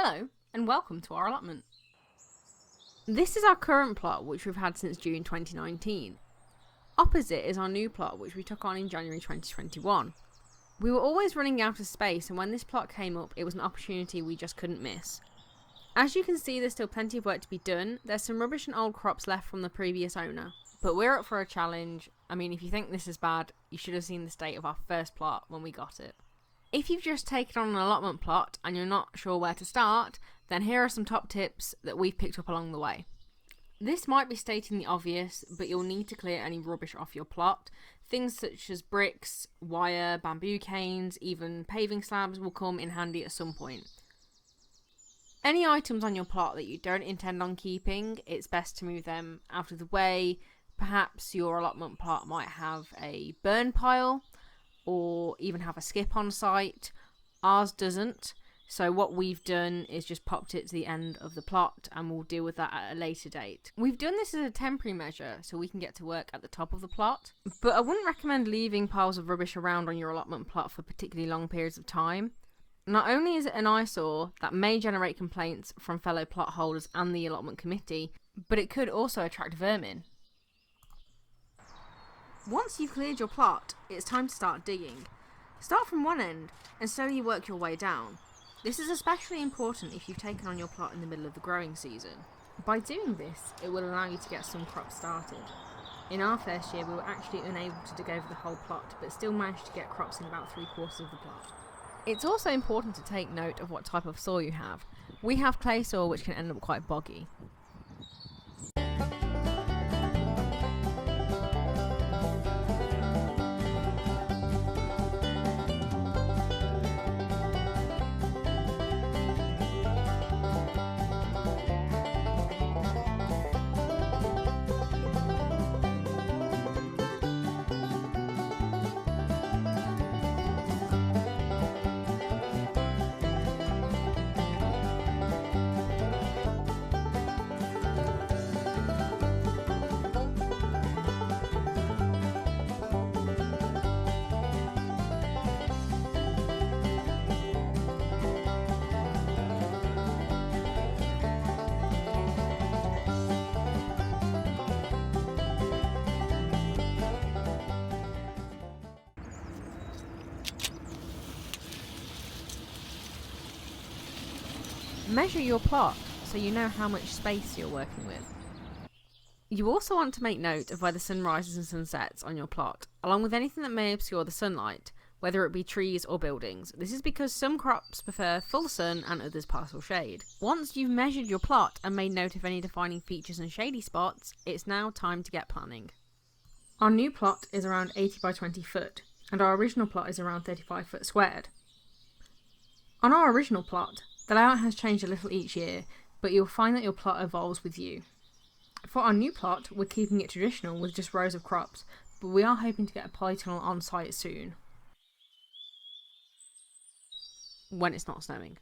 Hello, and welcome to our allotment. This is our current plot, which we've had since June 2019. Opposite is our new plot, which we took on in January 2021. We were always running out of space, and when this plot came up, it was an opportunity we just couldn't miss. As you can see, there's still plenty of work to be done. There's some rubbish and old crops left from the previous owner, but we're up for a challenge. I mean, if you think this is bad, you should have seen the state of our first plot when we got it. If you've just taken on an allotment plot and you're not sure where to start, then here are some top tips that we've picked up along the way. This might be stating the obvious, but you'll need to clear any rubbish off your plot. Things such as bricks, wire, bamboo canes, even paving slabs will come in handy at some point. Any items on your plot that you don't intend on keeping, it's best to move them out of the way. Perhaps your allotment plot might have a burn pile, or even have a skip on site. Ours doesn't, so what we've done is just popped it to the end of the plot, and we'll deal with that at a later date. We've done this as a temporary measure so we can get to work at the top of the plot, but I wouldn't recommend leaving piles of rubbish around on your allotment plot for particularly long periods of time. Not only is it an eyesore that may generate complaints from fellow plot holders and the allotment committee, but it could also attract vermin. Once you've cleared your plot, it's time to start digging. Start from one end and slowly work your way down. This is especially important if you've taken on your plot in the middle of the growing season. By doing this, it will allow you to get some crops started. In our first year, we were actually unable to dig over the whole plot, but still managed to get crops in about 3/4 of the plot. It's also important to take note of what type of soil you have. We have clay soil, which can end up quite boggy. Measure your plot so you know how much space you're working with. You also want to make note of where the sun rises and sunsets on your plot, along with anything that may obscure the sunlight, whether it be trees or buildings. This is because some crops prefer full sun and others partial shade. Once you've measured your plot and made note of any defining features and shady spots, it's now time to get planning. Our new plot is around 80 by 20 foot, and our original plot is around 35 foot squared. On our original plot, the layout has changed a little each year, but you'll find that your plot evolves with you. For our new plot, we're keeping it traditional with just rows of crops, but we are hoping to get a polytunnel on site soon, when it's not snowing.